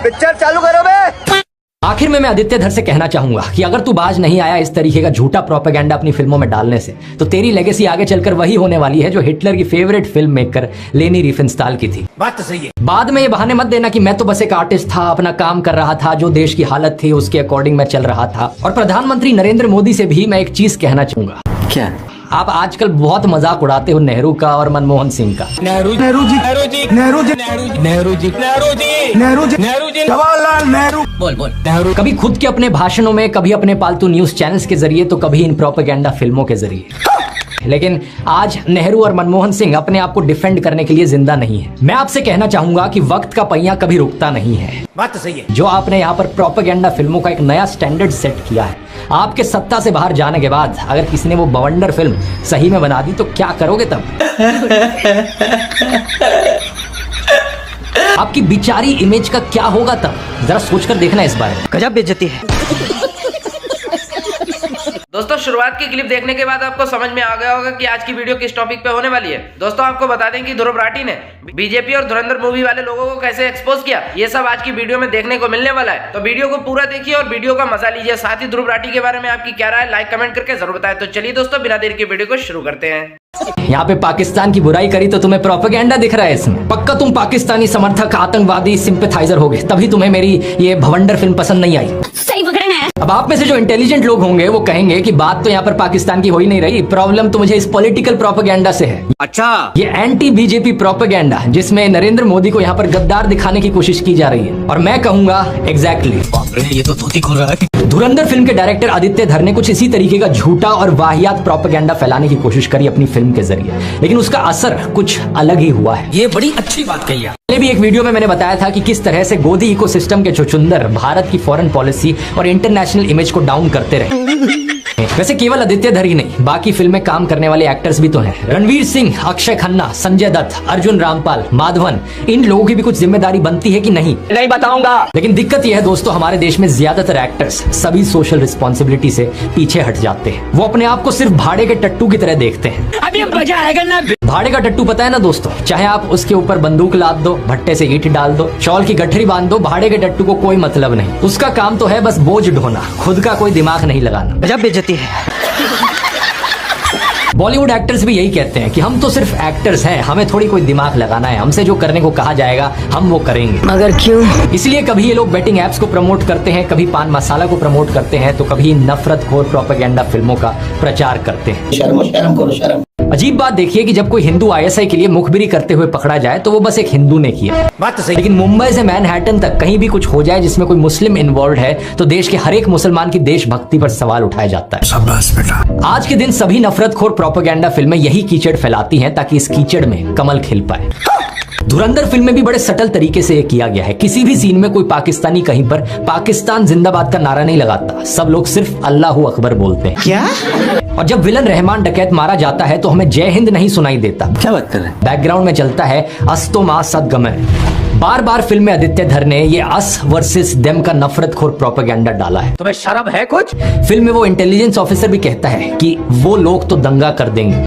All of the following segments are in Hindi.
पिक्चर चालू करो बे। आखिर में मैं आदित्य धर से कहना चाहूंगा कि अगर तू बाज नहीं आया इस तरीके का झूठा प्रोपेगेंडा अपनी फिल्मों में डालने से, तो तेरी लेगेसी आगे चलकर वही होने वाली है जो हिटलर की फेवरेट फिल्म मेकर लेनी रिफेनस्टाल की थी। बात तो सही है। बाद में ये बहाने मत देना कि मैं तो बस एक आर्टिस्ट था, अपना काम कर रहा था, जो देश की हालत थी उसके अकॉर्डिंग मैं चल रहा था। और प्रधानमंत्री नरेंद्र मोदी से भी मैं एक चीज कहना चाहूंगा। क्या? आप आजकल बहुत मजाक उड़ाते हो नेहरू का और मनमोहन सिंह का। नेहरू जी, नेहरू जी, नेहरू जी, नेहरू जी, नेहरू जी, नेहरू जी, नेहरू जी, नेहरू जी, जवाहरलाल नेहरू। बोल बोल नेहरू। कभी खुद के अपने भाषणों में, कभी अपने पालतू न्यूज चैनल्स के जरिए, तो कभी इन प्रोपेगेंडा फिल्मों के जरिए। लेकिन आज नेहरू और मनमोहन सिंह अपने आप को डिफेंड करने के लिए जिंदा नहीं है। मैं आपसे कहना चाहूंगा कि वक्त का पहिया कभी रुकता नहीं है। बात तो सही है। जो आपने यहाँ पर प्रोपेगेंडा फिल्मों का एक नया स्टैंडर्ड सेट किया है, आपके सत्ता से बाहर जाने के बाद अगर किसी ने वो बवंडर फिल्म सही में बना दी तो क्या करोगे तब? आपकी बिचारी इमेज का क्या होगा तब? जरा सोचकर देखना इस बारे में। गजब बेइज्जती है। दोस्तों, शुरुआत की क्लिप देखने के बाद आपको समझ में आ गया होगा कि आज की वीडियो किस टॉपिक पे होने वाली है। दोस्तों, आपको बता दें कि ध्रुव राठी ने बीजेपी और धुरंधर मूवी वाले लोगों को कैसे एक्सपोज किया, ये सब आज की वीडियो में देखने को मिलने वाला है। तो वीडियो को पूरा देखिए और वीडियो का मजा लीजिए। साथ ही ध्रुव राठी के बारे में आपकी क्या राय, लाइक कमेंट करके जरूर बताएं। तो चलिए दोस्तों, बिना देर के वीडियो को शुरू करते हैं। यहाँ पे पाकिस्तान की बुराई करी तो तुम्हें प्रोपेगेंडा दिख रहा है इसमें। पक्का तुम पाकिस्तानी समर्थक, आतंकवादी, सिंपैथाइजर होगे, तभी तुम्हें मेरी ये भवंडर फिल्म पसंद नहीं आई। सही पकड़े हैं। अब आप में से जो इंटेलिजेंट लोग होंगे वो कहेंगे कि बात तो यहाँ पर पाकिस्तान की हो ही नहीं रही, प्रॉब्लम तो मुझे इस पॉलिटिकल प्रोपेगेंडा से है। अच्छा, ये एंटी बीजेपी प्रोपेगेंडा जिसमें नरेंद्र मोदी को यहाँ पर गद्दार दिखाने की कोशिश की जा रही है। और मैं कहूंगा एग्जैक्टली ये तो धोती खोल रहा है। धुरंधर फिल्म के डायरेक्टर आदित्य धर ने कुछ इसी तरीके का झूठा और वाहियात प्रोपेगेंडा फैलाने की कोशिश करी अपनी फिल्म के जरिए, लेकिन उसका असर कुछ अलग ही हुआ है। ये बड़ी अच्छी बात कही है। पहले भी एक वीडियो में मैंने बताया था कि किस तरह से गोदी इकोसिस्टम के चुचुंदर भारत की फॉरेन पॉलिसी और इंटरनेशनल इमेज को डाउन करते रहे। वैसे केवल आदित्य धर ही नहीं, बाकी फिल्म में काम करने वाले एक्टर्स भी तो हैं। रणवीर सिंह, अक्षय खन्ना, संजय दत्त, अर्जुन रामपाल, माधवन, इन लोगों की भी कुछ जिम्मेदारी बनती है कि नहीं बताऊंगा। लेकिन दिक्कत यह है दोस्तों, हमारे देश में ज्यादातर एक्टर्स सभी सोशल रिस्पॉन्सिबिलिटी से पीछे हट जाते हैं। वो अपने आप को सिर्फ भाड़े के टट्टू की तरह देखते हैं। अभी मजा आएगा ना। भाड़े का टट्टू पता है ना दोस्तों, चाहे आप उसके ऊपर बंदूक लाद दो, भट्टे से ईंट डाल दो, शॉल की गठरी बांध दो, भाड़े के टट्टू को कोई मतलब नहीं। उसका काम तो है बस बोझ ढोना, खुद का कोई दिमाग नहीं लगाना। गजब बेइज्जती है। बॉलीवुड एक्टर्स भी यही कहते हैं कि हम तो सिर्फ एक्टर्स हैं, हमें थोड़ी कोई दिमाग लगाना है, हमसे जो करने को कहा जाएगा हम वो करेंगे। मगर क्यों? इसलिए कभी ये लोग बेटिंग एप्स को प्रमोट करते हैं, कभी पान मसाला को प्रमोट करते हैं, तो कभी नफरतखोर प्रोपेगेंडा फिल्मों का प्रचार करते हैं। शर्म करो शर्म। अजीब बात देखिए कि जब कोई हिंदू आईएसआई के लिए मुखबिरी करते हुए पकड़ा जाए तो वो बस एक हिंदू ने किया। बात तो सही। लेकिन मुंबई से मैनहट्टन तक कहीं भी कुछ हो जाए जिसमें कोई मुस्लिम इन्वॉल्व है तो देश के हर एक मुसलमान की देशभक्ति पर सवाल उठाया जाता है। शाबाश बेटा। आज के दिन सभी नफरतखोर प्रोपेगेंडा फिल्में यही कीचड़ फैलाती हैं ताकि इस कीचड़ में कमल खिल पाए। धुरंधर फिल्म में भी बड़े सटल तरीके से ये किया गया है। किसी भी सीन में कोई पाकिस्तानी कहीं पर पाकिस्तान जिंदाबाद का नारा नहीं लगाता, सब लोग सिर्फ अल्लाहू अकबर बोलते हैं। क्या? और जब विलन रहमान डकैत मारा जाता है तो हमें जय हिंद नहीं सुनाई देता। क्या बात कर रहे हैं? बैकग्राउंड में चलता है अस्तो मा सदगमय। बार बार फिल्म में आदित्य धर ने ये अस वर्सेस देम का नफरतखोर प्रोपेगेंडा डाला है। तुम्हें शर्म है कुछ? फिल्म में वो इंटेलिजेंस ऑफिसर भी कहता है कि वो लोग तो दंगा कर देंगे।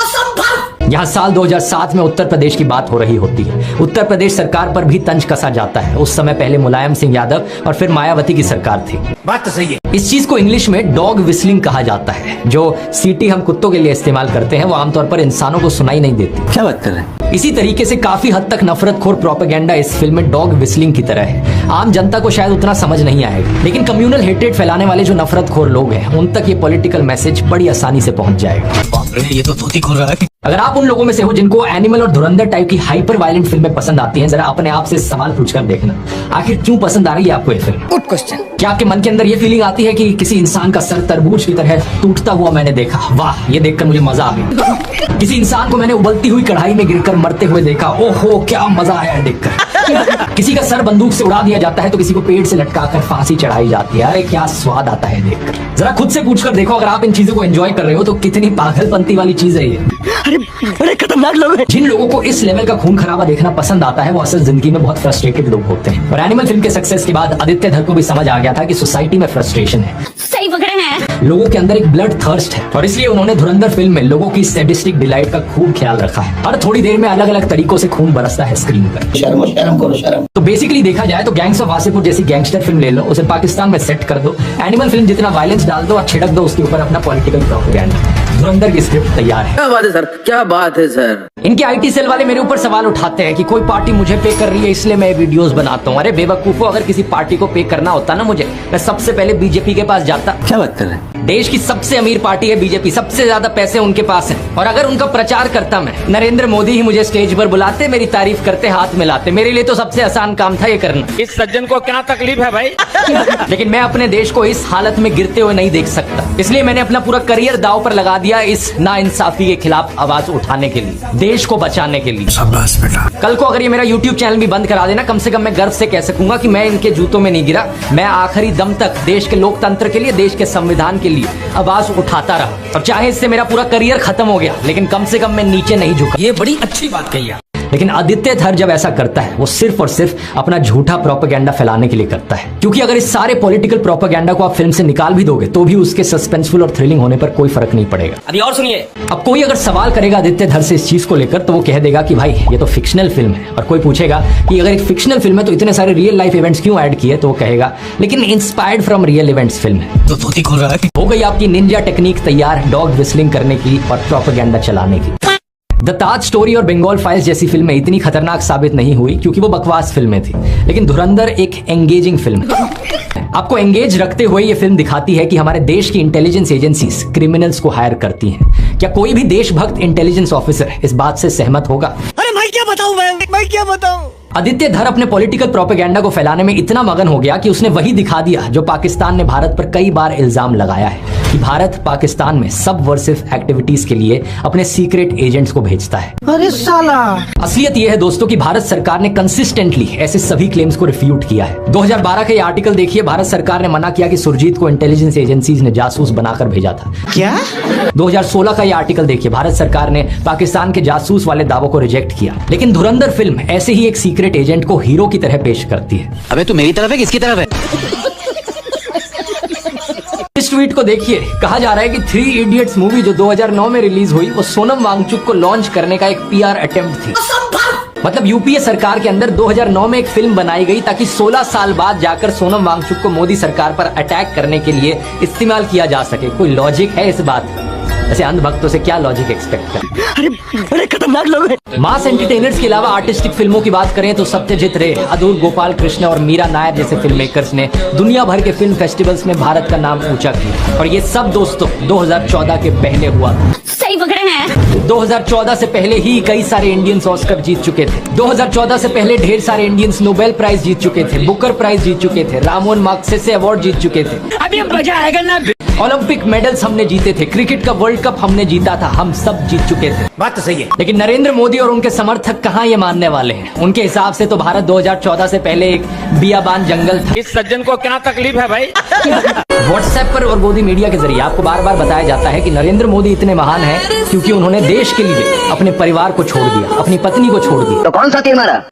यहाँ साल 2007 में उत्तर प्रदेश की बात हो रही होती है। उत्तर प्रदेश सरकार पर भी तंज कसा जाता है। उस समय पहले मुलायम सिंह यादव और फिर मायावती की सरकार थी। बात तो सही है। इस चीज को इंग्लिश में डॉग विस्लिंग कहा जाता है। जो सीटी हम कुत्तों के लिए इस्तेमाल करते हैं वो आमतौर पर इंसानों को सुनाई नहीं देती। क्या बात कर रहे हैं? इसी तरीके से काफी हद तक नफरतखोर प्रोपेगेंडा इस फिल्म में डॉग विस्लिंग की तरह है। आम जनता को शायद उतना समझ नहीं आएगा, लेकिन कम्युनल हेट्रेड फैलाने वाले जो नफरतखोर लोग हैं उन तक ये पॉलिटिकल मैसेज बड़ी आसानी से पहुंच जाएगा। ये तो धोती खोल रहा है। अगर आप उन लोगों में से हो जिनको एनिमल और धुरंधर टाइप की हाइपर वायलेंट फिल्में पसंद आती हैं, जरा अपने आप से सवाल पूछकर देखना, आखिर क्यों पसंद आ रही है आपको ये फिल्म? Good question. क्या आपके मन के अंदर ये फीलिंग आती है कि किसी इंसान का सर तरबूज की तरह टूटता हुआ मैंने देखा, वाह ये देखकर मुझे मजा आ गया। किसी इंसान को मैंने उबलती हुई कढ़ाई में गिरकर मरते हुए देखा, ओहो क्या मजा आया है देखकर। किसी का सर बंदूक से उड़ा दिया जाता है तो किसी को पेड़ से लटकाकर फांसी चढ़ाई जाती है, अरे क्या स्वाद आता है देखकर। जरा खुद से पूछकर देखो, अगर आप इन चीजों को एंजॉय कर रहे हो तो कितनी पागलपंती वाली चीज है ये। अरे बड़े खतरनाक लोग हैं। जिन लोगों को इस लेवल का खून खराबा देखना पसंद आता है वो असल जिंदगी में बहुत फ्रस्ट्रेटेड लोग होते हैं। और एनिमल फिल्म के सक्सेस के बाद आदित्य धर को भी समझ आ गया था कि सोसाइटी में फ्रस्ट्रेशन है। सही पकड़े हैं। लोगों के अंदर एक ब्लड थर्स्ट है और इसलिए उन्होंने धुरंधर फिल्म में लोगों की सैडिस्टिक डिलाइट का खूब ख्याल रखा है। हर थोड़ी देर में अलग अलग तरीकों से खून बरसता है स्क्रीन पर। शर्म करो शर्म। तो बेसिकली देखा जाए तो गैंग्स ऑफ वासेपुर जैसी गैंगस्टर फिल्म ले लो, उसे पाकिस्तान में सेट कर दो, एनिमल फिल्म जितना वायलेंस डाल दो और छिड़क दो उसके ऊपर अपना पॉलिटिकल प्रोपेगेंडा। धुरंधर की स्क्रिप्ट तैयार है। क्या बात है सर, क्या बात है सर। इनके आईटी सेल वाले मेरे ऊपर सवाल उठाते हैं कि कोई पार्टी मुझे पे कर रही है इसलिए मैं वीडियोस बनाता हूँ। अरे बेवकूफो, अगर किसी पार्टी को पे करना होता ना मुझे, मैं सबसे पहले बीजेपी के पास जाता। क्या बात कर रहे हैं? देश की सबसे अमीर पार्टी है बीजेपी, सबसे ज्यादा पैसे उनके पास हैं। और अगर उनका प्रचार करता मैं, नरेंद्र मोदी ही मुझे स्टेज पर बुलाते, मेरी तारीफ करते, हाथ मिलाते। मेरे लिए तो सबसे आसान काम था ये करना। इस सज्जन को क्या तकलीफ है भाई? लेकिन मैं अपने देश को इस हालत में गिरते हुए नहीं देख सकता, इसलिए मैंने अपना पूरा करियर दांव पर लगा दिया इस नाइंसाफी के खिलाफ आवाज उठाने के लिए, देश को बचाने के लिए। शाबाश बेटा। कल को अगर ये मेरा YouTube चैनल भी बंद करा देना, कम से कम मैं गर्व से कह सकूंगा कि मैं इनके जूतों में नहीं गिरा। मैं आखिरी दम तक देश के लोकतंत्र के लिए, देश के संविधान के लिए आवाज उठाता रहा। और चाहे इससे मेरा पूरा करियर खत्म हो गया, लेकिन कम से कम मैं नीचे नहीं झुका। ये बड़ी अच्छी बात कही है। लेकिन आदित्य धर जब ऐसा करता है, वो सिर्फ और सिर्फ अपना झूठा प्रोपेगेंडा फैलाने के लिए करता है। क्योंकि अगर इस सारे पॉलिटिकल प्रोपेगेंडा को आप फिल्म से निकाल भी दोगे तो भी उसके सस्पेंसफुल और थ्रिलिंग होने पर कोई फर्क नहीं पड़ेगा। अभी और सुनिए। अब कोई अगर सवाल करेगा आदित्य धर से इस चीज को लेकर, तो वो कह देगा कि भाई ये तो फिक्शनल फिल्म है। और कोई पूछेगा कि अगर एक फिक्शनल फिल्म है तो इतने सारे रियल लाइफ इवेंट्स क्यों ऐड किए, तो वो कहेगा लेकिन inspired from real events film है। तो धोती खोल रहा है। हो गई आपकी निंजा टेक्निक तैयार डॉग विस्लिंग करने की और प्रोपेगेंडा चलाने की। द ताज स्टोरी और बंगाल फाइल्स जैसी फिल्में इतनी खतरनाक साबित नहीं हुई क्योंकि वो बकवास फिल्में थी, लेकिन धुरंधर एक एंगेजिंग फिल्म है। आपको एंगेज रखते हुए ये फिल्म दिखाती है कि हमारे देश की इंटेलिजेंस एजेंसीज क्रिमिनल्स को हायर करती हैं। क्या कोई भी देशभक्त इंटेलिजेंस ऑफिसर इस बात से सहमत होगा? अरे मैं क्या बताऊं, मैं क्या बताऊं। आदित्य धर अपने पॉलिटिकल प्रोपेगेंडा को फैलाने में इतना मगन हो गया कि उसने वही दिखा दिया जो पाकिस्तान ने भारत पर कई बार इल्जाम लगाया है कि भारत पाकिस्तान में सबवर्सिव एक्टिविटीज के लिए अपने सीक्रेट एजेंट्स को भेजता है। अरे साला। असलियत यह है दोस्तों कि भारत सरकार ने कंसिस्टेंटली ऐसे सभी क्लेम्स को रिफ्यूट किया है। 2012 का ये आर्टिकल देखिए, भारत सरकार ने मना किया कि सुरजीत को इंटेलिजेंस एजेंसीज ने जासूस बनाकर भेजा था। क्या? 2016 का ये आर्टिकल देखिए, भारत सरकार ने पाकिस्तान के जासूस वाले दावों को रिजेक्ट किया। लेकिन धुरंधर फिल्म ऐसे ही एक सीक्रेट एजेंट को हीरो की तरह पेश करती है। अबे तू मेरी तरफ है किसकी तरफ है? इस ट्वीट को देखिए, कहा जा रहा है कि 3 इडियट्स मूवी जो 2009 में रिलीज हुई वो सोनम वांगचुक को लॉन्च करने का एक PR अटेम्प्ट थी। मतलब यूपीए सरकार के अंदर 2009 में एक फिल्म बनाई गई ताकि 16 साल बाद जाकर सोनम वांगचुक को मोदी सरकार पर अटैक करने के लिए इस्तेमाल किया जा सके। कोई लॉजिक है इस बात का? ऐसे अंधभक्तों से क्या लॉजिक एक्सपेक्ट करें? अरे खतरनाक लोग हैं। मास एंटरटेनर्स के अलावा आर्टिस्टिक फिल्मों की बात करें तो सत्यजीत रे, अदूर गोपाल कृष्ण और मीरा नायर जैसे फिल्म मेकर्स ने दुनिया भर के फिल्म फेस्टिवल्स में भारत का नाम ऊंचा किया। और ये सब दोस्तों 2014 के पहले हुआ था। सही पकड़े हैं। 2014 से पहले ही कई सारे इंडियंस ऑस्कर जीत चुके थे। 2014 से पहले ढेर सारे इंडियंस नोबेल प्राइज जीत चुके थे, बुकर प्राइज जीत चुके थे, रामोन मैग्सेसे अवार्ड जीत चुके थे। अभी मजा आएगा ना। ओलंपिक मेडल्स हमने जीते थे, क्रिकेट का वर्ल्ड कप हमने जीता था, हम सब जीत चुके थे। बात तो सही है। लेकिन नरेंद्र मोदी और उनके समर्थक कहाँ ये मानने वाले हैं? उनके हिसाब से तो भारत 2014 से पहले एक बियाबान जंगल था। इस सज्जन को क्या तकलीफ है भाई? व्हाट्सएप पर और गोदी मीडिया के जरिए आपको बार बार बताया जाता है कि नरेंद्र मोदी इतने महान हैं क्योंकि उन्होंने देश के लिए अपने परिवार को छोड़ दिया, अपनी पत्नी को छोड़ दिया। तो कौन सा तीर मारा?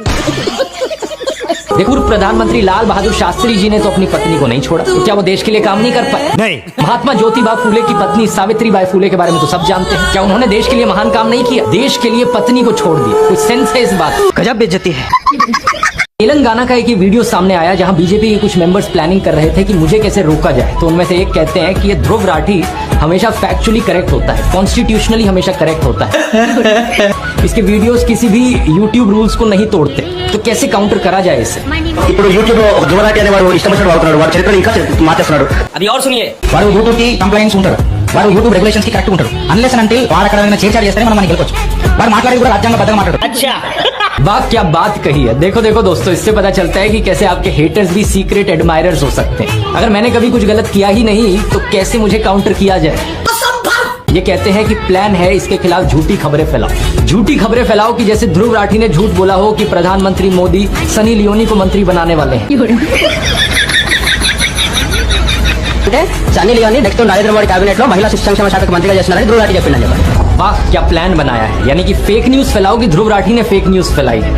देखो, पूर्व प्रधानमंत्री लाल बहादुर शास्त्री जी ने तो अपनी पत्नी को नहीं छोड़ा, तो क्या वो देश के लिए काम नहीं कर पाए? नहीं। महात्मा ज्योतिबा फूले की पत्नी सावित्रीबाई फूले के बारे में तो सब जानते हैं। क्या उन्होंने देश के लिए महान काम नहीं किया? देश के लिए पत्नी को छोड़ दिया। कुछ सेंस है इस बात? गजब बेइज्जती है। तेलंगाना का एक वीडियो सामने आया जहां बीजेपी के कुछ मेंबर्स प्लानिंग कर रहे थे कि मुझे कैसे रोका जाए। तो उनमें से एक कहते हैं कि ये ध्रुव राठी हमेशा फैक्चुअली करेक्ट होता है, कॉन्स्टिट्यूशनली हमेशा करेक्ट होता है। इसके वीडियोस किसी भी यूट्यूब रूल्स को नहीं तोड़ते, तो कैसे काउंटर करा जाए इसे? ఇప్పుడు యూట్యూబ్ ధ్రువరాటి అనేవాడు ఇష్టపడినట్టు వాడుతున్నాడు, వాడు చరిత్రలో ఇంకా మార్చేస్తున్నాడు. अभी और सुनिए। వాడు యూట్యూబ్ కి కంప్లైంట్స్ ఉంటారు, వాడు యూట్యూబ్ రెగ్యులేషన్స్ కి కరెక్ట్ ఉంటాడు. అన్లెస్ అంటే వాడు అక్కడ ఏమైనా చేర్చాడు చేస్తేనే మనం మనకి గెలవచ్చు. వాడు మాట్లాడేది కూడా రాజ్యాంగ బద్దగా మాట్లాడు. अच्छा। वाह क्या बात कही है। देखो देखो दोस्तों, इससे पता चलता है कि कैसे आपके हेटर्स भी सीक्रेट एडमायरर्स हो सकते हैं। अगर मैंने कभी कुछ गलत किया ही नहीं तो कैसे मुझे काउंटर किया जाए? ये कहते हैं कि प्लान है इसके खिलाफ झूठी खबरें फैलाओ। झूठी खबरें फैलाओ कि जैसे ध्रुव राठी ने झूठ बोला हो कि प्रधानमंत्री मोदी सनी लियोनी को मंत्री बनाने वाले हैं। సన్నీ లియోని నెక్స్ట్ నరేంద్ర మోడీ కేబినెట్ లో మహిళా శిశు సంక్షేమ శాఖ మంత్రిగా చేస్తున్నారని ధ్రువ రాటి చెప్పిందని చెప్పారు. वाह क्या प्लान बनाया है। यानी कि फेक न्यूज फैलाओ कि ध्रुव राठी ने फेक न्यूज फैलाई है।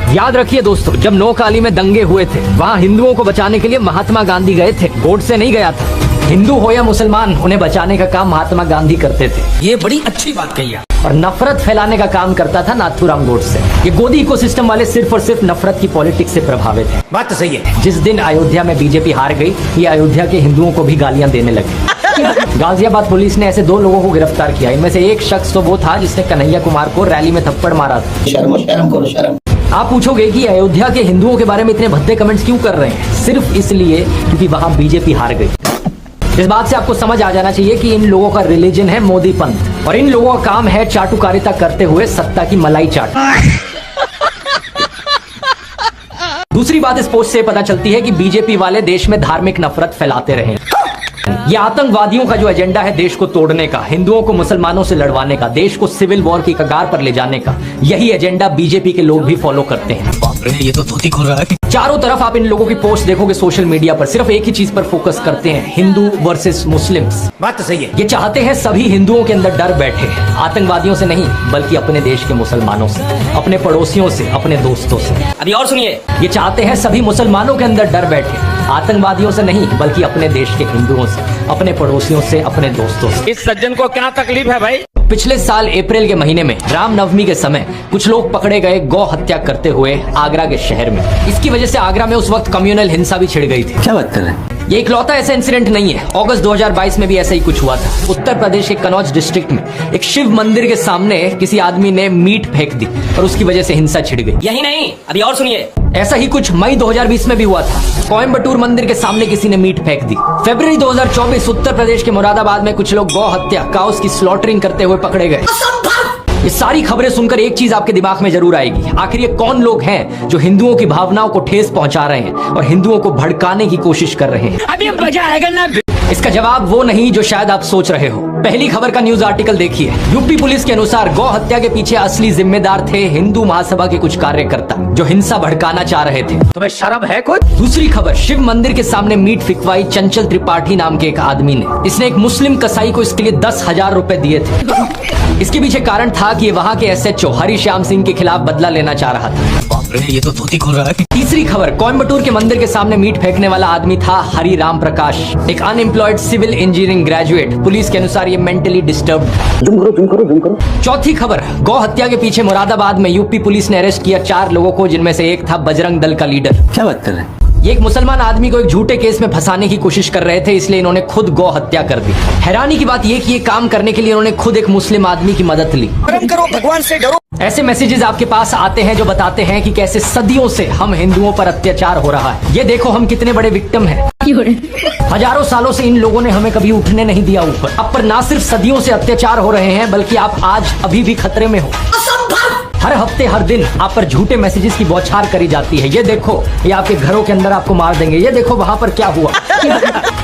याद रखिए दोस्तों, जब नोकाली में दंगे हुए थे वहाँ हिंदुओं को बचाने के लिए महात्मा गांधी गए थे, गोडसे नहीं गया था। हिंदू हो या मुसलमान, उन्हें बचाने का काम महात्मा गांधी करते थे। ये बड़ी अच्छी बात कही आप। और नफरत फैलाने का काम करता था नाथूराम गोडसे। ये गोदी इकोसिस्टम वाले सिर्फ और सिर्फ नफरत की पॉलिटिक्स से प्रभावित हैं। बात तो सही है। जिस दिन अयोध्या में बीजेपी हार गई, ये अयोध्या के हिंदुओं को भी गालियां देने लगे। गाजियाबाद पुलिस ने ऐसे 2 लोगों को गिरफ्तार किया। इनमें से एक शख्स तो वो था जिसने कन्हैया कुमार को रैली में थप्पड़ मारा था। शर्म करो शर्म। आप पूछोगे कि अयोध्या के हिंदुओं के बारे में इतने भद्दे कमेंट्स क्यों कर रहे हैं? सिर्फ इसलिए क्योंकि वहां बीजेपी हार गई। इस बात से आपको समझ आ जाना चाहिए कि इन लोगों का रिलीजन है मोदी पंथ, और इन लोगों का काम है चाटुकारिता करते हुए सत्ता की मलाई चाट। दूसरी बात इस पोस्ट से पता चलती है कि बीजेपी वाले देश में धार्मिक नफरत फैलाते रहे। ये आतंकवादियों का जो एजेंडा है देश को तोड़ने का, हिंदुओं को मुसलमानों से लड़वाने का, देश को सिविल वॉर की कगार पर ले जाने का, यही एजेंडा बीजेपी के लोग भी फॉलो करते हैं। ये तो धोती खोल रहा है। चारों तरफ आप इन लोगों की पोस्ट देखोगे सोशल मीडिया पर, सिर्फ एक ही चीज पर फोकस करते हैं, हिंदू वर्सेस मुस्लिम्स। बात तो सही है। ये चाहते हैं सभी हिंदुओं के अंदर डर बैठे, आतंकवादियों से नहीं बल्कि अपने देश के मुसलमानों से, अपने पड़ोसियों से, अपने दोस्तों से। अभी और सुनिए। ये चाहते हैं सभी मुसलमानों के अंदर डर बैठे, आतंकवादियों से नहीं बल्कि अपने देश के हिंदुओं से, अपने पड़ोसियों से, अपने दोस्तों से। इस सज्जन को क्या तकलीफ है भाई? पिछले साल अप्रैल के महीने में रामनवमी के समय कुछ लोग पकड़े गए गौ हत्या करते हुए आगरा के शहर में। इसकी वजह से आगरा में उस वक्त कम्युनल हिंसा भी छिड़ गई थी। क्या बात कर रहे हैं? ये इकलौता ऐसा इंसिडेंट नहीं है। अगस्त 2022 में भी ऐसा ही कुछ हुआ था। उत्तर प्रदेश के कनौज डिस्ट्रिक्ट में एक शिव मंदिर के सामने किसी आदमी ने मीट फेंक दी और उसकी वजह से हिंसा छिड़ गई। यही नहीं, अभी और सुनिए। ऐसा ही कुछ मई 2020 में भी हुआ था। कोयम्बटूर मंदिर के सामने किसी ने मीट फेंक दी। फरवरी 2024 उत्तर प्रदेश के मुरादाबाद में कुछ लोग गौ हत्या, काउस की स्लॉटरिंग करते हुए पकड़े गए। ये सारी खबरें सुनकर एक चीज आपके दिमाग में जरूर आएगी, आखिर ये कौन लोग हैं जो हिंदुओं की भावनाओं को ठेस पहुंचा रहे हैं और हिंदुओं को भड़काने की कोशिश कर रहे हैं? अभी मजा आएगा ना। इसका जवाब वो नहीं जो शायद आप सोच रहे हो। पहली खबर का न्यूज आर्टिकल देखिए। यूपी पुलिस के अनुसार गौ हत्या के पीछे असली जिम्मेदार थे हिंदू महासभा के कुछ कार्यकर्ता जो हिंसा भड़काना चाह रहे थे। तुम्हें शर्म है कुछ? दूसरी खबर, शिव मंदिर के सामने मीट फिकवाई चंचल त्रिपाठी नाम के एक आदमी ने। इसने एक मुस्लिम कसाई को इसके लिए 10,000 रुपए दिए थे। इसके पीछे कारण था कि वहाँ के SHO हरिश्याम सिंह के खिलाफ बदला लेना चाह रहा था। ये तो धोती खोल रहा है। तीसरी खबर, कोयम्बटूर के मंदिर के सामने मीट फेंकने वाला आदमी था हरि राम प्रकाश, एक unemployed civil engineering graduate. Police के अनुसार ये मेंटली डिस्टर्ब। चौथी खबर, गौ हत्या के पीछे मुरादाबाद में यूपी पुलिस ने अरेस्ट किया 4 लोगों को, जिनमें से एक था बजरंग दल का लीडर। क्या बात कर रहे हैं? ये एक मुसलमान आदमी को एक झूठे केस में फंसाने की कोशिश कर रहे थे, इसलिए इन्होंने खुद गौ हत्या कर दी। हैरानी की बात यह कि ये काम करने के लिए इन्होंने खुद एक मुस्लिम आदमी की मदद ली। करो, भगवान से डरो। ऐसे मैसेजेस आपके पास आते हैं जो बताते हैं कि कैसे सदियों से हम हिंदुओं पर अत्याचार हो रहा है। ये देखो हम कितने बड़े विक्टिम हैं। हजारों सालों से इन लोगों ने हमें कभी उठने नहीं दिया ऊपर। अब पर ना सिर्फ सदियों से अत्याचार हो रहे हैं बल्कि आप आज अभी भी खतरे में हो। हर हफ्ते हर दिन आप पर झूठे मैसेजेस की बौछार करी जाती है। ये देखो, ये आपके घरों के अंदर आपको मार देंगे। ये देखो वहां पर क्या हुआ।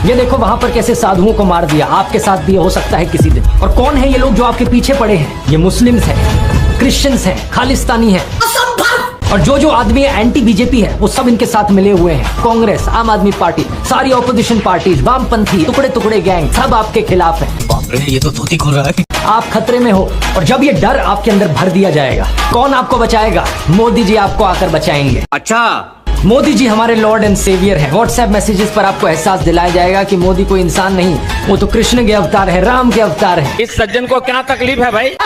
ये देखो वहां पर कैसे साधुओं को मार दिया। आपके साथ भी हो सकता है किसी दिन। और कौन है ये लोग जो आपके पीछे पड़े हैं? ये मुस्लिम्स हैं, क्रिश्चियंस हैं, खालिस्तानी हैं। और जो आदमी एंटी बीजेपी है वो सब इनके साथ मिले हुए हैं। कांग्रेस, आम आदमी पार्टी, सारी ऑपोजिशन पार्टीज, वामपंथी, टुकड़े टुकड़े गैंग, सब आपके खिलाफ है। ये तो धोती खोल रहा है। आप खतरे में हो और जब ये डर आपके अंदर भर दिया जाएगा, कौन आपको बचाएगा? मोदी जी आपको आकर बचाएंगे। अच्छा, मोदी जी हमारे लॉर्ड एंड सेवियर हैं। व्हाट्सएप मैसेजेस पर आपको एहसास दिलाया जाएगा कि मोदी कोई इंसान नहीं, वो तो कृष्ण के अवतार है, राम के अवतार है। इस सज्जन को क्या तकलीफ है भाई?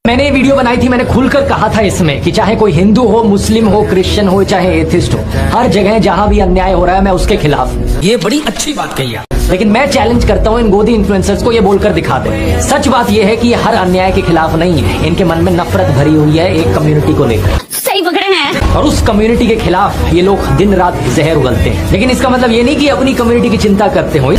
मैंने ये वीडियो बनाई थी, मैंने खुलकर कहा था इसमें कि चाहे कोई हिंदू हो, मुस्लिम हो, क्रिश्चियन हो, चाहे एथिस्ट हो, हर जगह जहां भी अन्याय हो रहा है मैं उसके खिलाफ हूँ। ये बड़ी अच्छी बात कही आप। लेकिन मैं चैलेंज करता हूँ इन गोदी इन्फ्लुएंसर्स को ये बोलकर दिखा दे। सच बात ये है कि ये हर अन्याय के खिलाफ नहीं है, इनके मन में नफरत भरी हुई है एक कम्युनिटी को लेकर। सही पकड़े हैं। और उस कम्युनिटी के खिलाफ ये लोग दिन रात जहर उगलते हैं। लेकिन इसका मतलब ये नहीं कि अपनी कम्युनिटी की चिंता करते हो।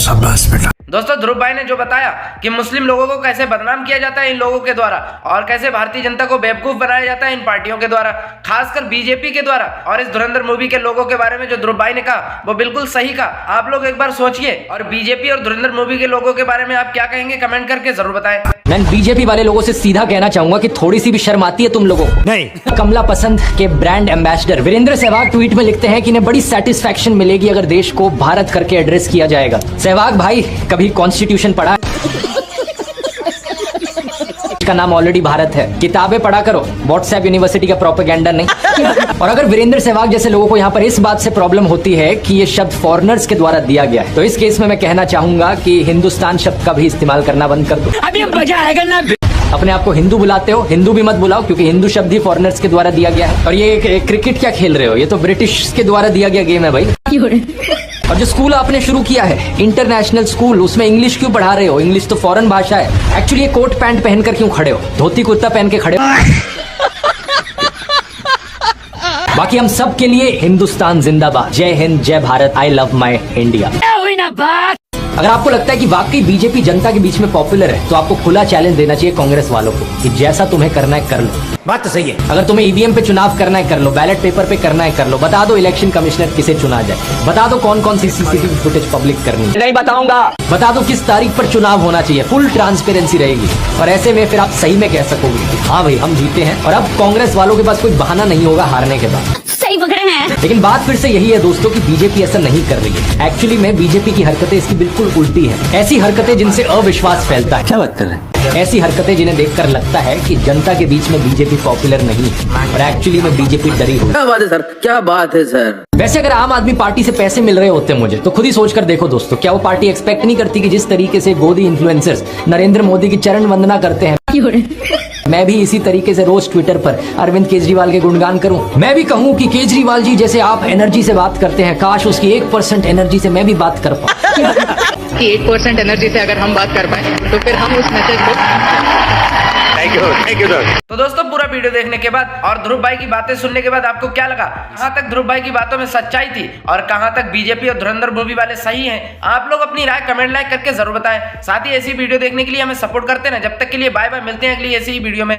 दोस्तों, ध्रुव भाई ने जो बताया कि मुस्लिम लोगों को कैसे बदनाम किया जाता है इन लोगों के द्वारा और कैसे भारतीय जनता को बेवकूफ बनाया जाता है इन पार्टियों के द्वारा, खासकर बीजेपी के द्वारा, और इस धुरंधर मूवी के लोगों के बारे में जो ध्रुव भाई ने कहा वो बिल्कुल सही कहा। आप लोग एक बार सोचिए और बीजेपी और धुरंधर मूवी के लोगों के बारे में आप क्या कहेंगे कमेंट करके जरूर बताएं। मैं बीजेपी वाले लोगों से सीधा कहना चाहूंगा कि थोड़ी सी भी शर्म आती है तुम लोगों को? नहीं। कमला पसंद के brand ambassador Virender Sehwag tweet में लिखते हैं कि इन्हें बड़ी सेटिस्फैक्शन मिलेगी अगर देश को भारत करके एड्रेस किया जाएगा। सहवाग भाई कभी कॉन्स्टिट्यूशन पढ़ा जिसका नाम ऑलरेडी भारत है। किताबें पढ़ा करो, व्हाट्सएप यूनिवर्सिटी का प्रोपेगेंडा नहीं। और अगर वीरेंद्र सहवाग जैसे लोगों को यहाँ पर इस बात से प्रॉब्लम होती है कि ये शब्द फॉरेनर्स के द्वारा दिया गया है, तो इस केस में मैं कहना चाहूंगा कि हिंदुस्तान शब्द का भी इस्तेमाल करना बंद कर दो। अभी मजा आएगा ना। अपने आप को हिंदू बुलाते हो, हिंदू भी मत बुलाओ, क्योंकि हिंदू शब्द ही फॉरेनर्स के द्वारा दिया गया है। और ये क्रिकेट क्या खेल रहे हो, ये तो ब्रिटिश के द्वारा दिया गया गेम है भाई। और जो स्कूल आपने शुरू किया है इंटरनेशनल स्कूल, उसमें इंग्लिश क्यों पढ़ा रहे हो? इंग्लिश तो फॉरेन भाषा है। एक्चुअली ये कोट पैंट पहनकर क्यों खड़े हो, धोती कुर्ता पहन के खड़े हो? बाकी हम सब के लिए हिंदुस्तान जिंदाबाद, जय हिंद, जय Bharat, I love my India. अगर आपको लगता है कि वाकई बीजेपी जनता के बीच में पॉपुलर है, तो आपको खुला चैलेंज देना चाहिए कांग्रेस वालों को कि जैसा तुम्हें करना है कर लो। बात तो सही है। अगर तुम्हें ईवीएम पे चुनाव करना है कर लो, बैलेट पेपर पे करना है कर लो, बता दो इलेक्शन कमिश्नर किसे चुना जाए, बता दो कौन कौन सी सीसीटीवी फुटेज पब्लिक करनी है, नहीं बताऊंगा। बता दो किस तारीख पर चुनाव होना चाहिए, फुल ट्रांसपेरेंसी रहेगी। और ऐसे में फिर आप सही में कह सकोगे कि हाँ भाई हम जीते हैं। और अब कांग्रेस वालों के पास कोई बहाना नहीं होगा हारने के बाद। सही पकड़े हैं। लेकिन बात फिर से यही है दोस्तों कि बीजेपी ऐसा नहीं कर रही है। एक्चुअली में बीजेपी की हरकतें इसकी बिल्कुल उल्टी है। ऐसी हरकतें जिनसे अविश्वास फैलता है। क्या बात कर रहे हैं? ऐसी हरकतें जिन्हें देखकर लगता है कि जनता के बीच में बीजेपी पॉपुलर नहीं है और एक्चुअली में बीजेपी डरी हुई। क्या बात है सर, क्या बात है सर। वैसे अगर आम आदमी पार्टी से पैसे मिल रहे होते मुझे, तो खुद ही सोच कर देखो दोस्तों, क्या वो पार्टी एक्सपेक्ट नहीं करती कि जिस तरीके से गोदी इन्फ्लुएंसर्स नरेंद्र मोदी की चरण वंदना करते हैं, मैं भी इसी तरीके से रोज ट्विटर पर अरविंद केजरीवाल के गुणगान करूं। मैं भी कहूं कि केजरीवाल जी जैसे आप एनर्जी से बात करते हैं, काश उसकी 1% एनर्जी से मैं भी बात कर पाऊं। कि 1% एनर्जी से अगर हम बात कर पाए तो फिर हम उस मैसेज को। Thank you sir. तो दोस्तों पूरा वीडियो देखने के बाद और ध्रुव भाई की बातें सुनने के बाद आपको क्या लगा? कहां तक ध्रुव भाई की बातों में सच्चाई थी और कहां तक बीजेपी और धुरंधर मूवी वाले सही हैं? आप लोग अपनी राय कमेंट लाइक करके जरूर बताएं। साथ ही ऐसी वीडियो देखने के लिए हमें सपोर्ट करते हैं। जब तक के लिए बाय बाय, मिलते हैं अगली ऐसी ही वीडियो में।